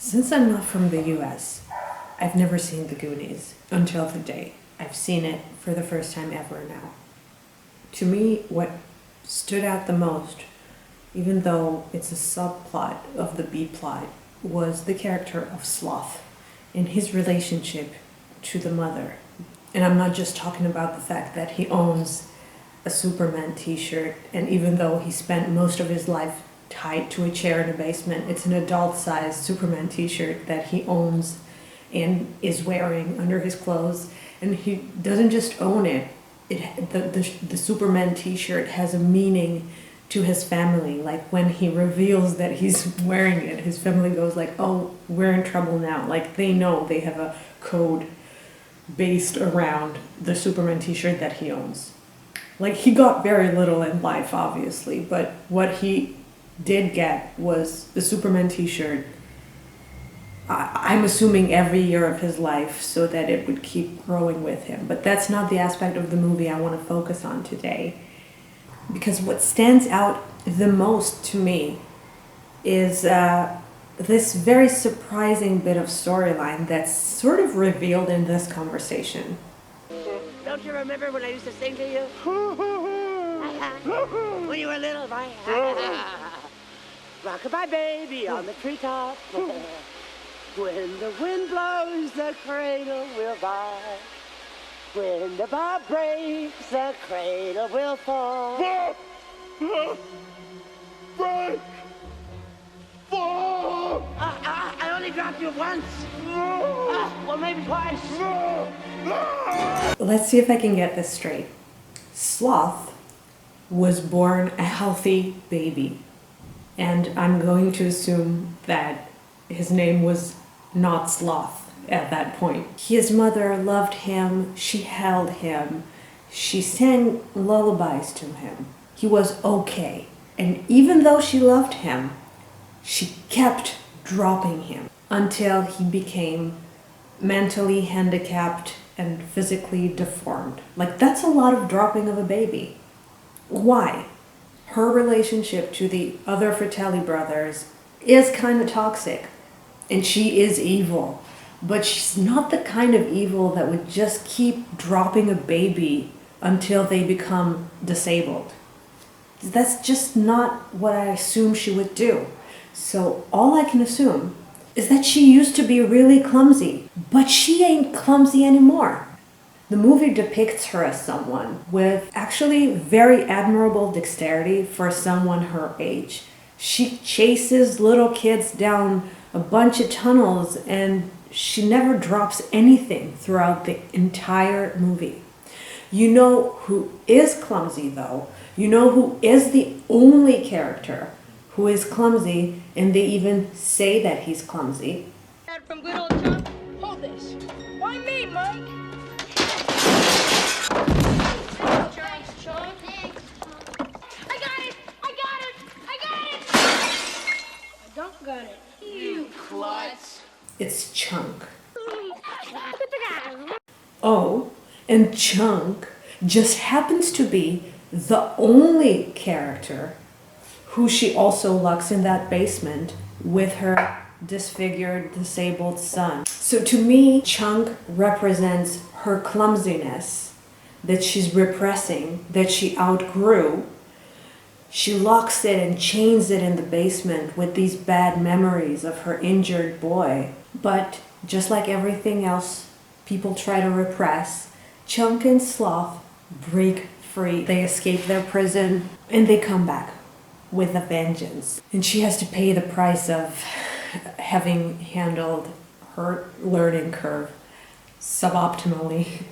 Since I'm not from the US, I've never seen the Goonies until today. I've seen it for the first time ever now. To me, what stood out the most, even though it's a subplot of the B plot, was the character of Sloth and his relationship to the mother. And I'm not just talking about the fact that he owns a Superman t-shirt, and even though he spent most of his life tied to a chair in a basement, it's an adult-sized Superman t-shirt that he owns and is wearing under his clothes. And he doesn't just own it. The Superman t-shirt has a meaning to his family. Like when he reveals that he's wearing it, his family goes like, oh, we're in trouble now. Like they know they have a code based around the Superman t-shirt that he owns. Like he got very little in life, obviously, but what he did get was the Superman t-shirt. I'm assuming every year of his life so that it would keep growing with him. But that's not the aspect of the movie I want to focus on today. Because what stands out the most to me is this very surprising bit of storyline that's sort of revealed in this conversation. Don't you remember when I used to sing to you? When you were little, right? Rockabye baby on the treetop. When the wind blows, the cradle will vibe. When the bob breaks, the cradle will fall. Break! Fall! I only dropped you once. Well, maybe twice. Let's see if I can get this straight. Sloth was born a healthy baby. And I'm going to assume that his name was not Sloth at that point. His mother loved him, she held him, she sang lullabies to him. He was okay. And even though she loved him, she kept dropping him until he became mentally handicapped and physically deformed. Like that's a lot of dropping of a baby. Why? Her relationship to the other Fratelli brothers is kind of toxic. And she is evil, but she's not the kind of evil that would just keep dropping a baby until they become disabled. That's just not what I assume she would do. So all I can assume is that she used to be really clumsy, but she ain't clumsy anymore. The movie depicts her as someone with actually very admirable dexterity for someone her age. She chases little kids down a bunch of tunnels and she never drops anything throughout the entire movie. You know who is clumsy though? You know who is the only character who is clumsy, and they even say that he's clumsy? From good old Chunk, hold this. Why me, Mike? Thanks, Chunk. I got it! I don't got it. You klutz. It's Chunk. Oh, and Chunk just happens to be the only character who she also locks in that basement with her disfigured, disabled son. So to me, Chunk represents her clumsiness that she's repressing, that she outgrew. She locks it and chains it in the basement with these bad memories of her injured boy. But just like everything else people try to repress, Chunk and Sloth break free. They escape their prison and they come back with a vengeance. And she has to pay the price of having handled her learning curve suboptimally.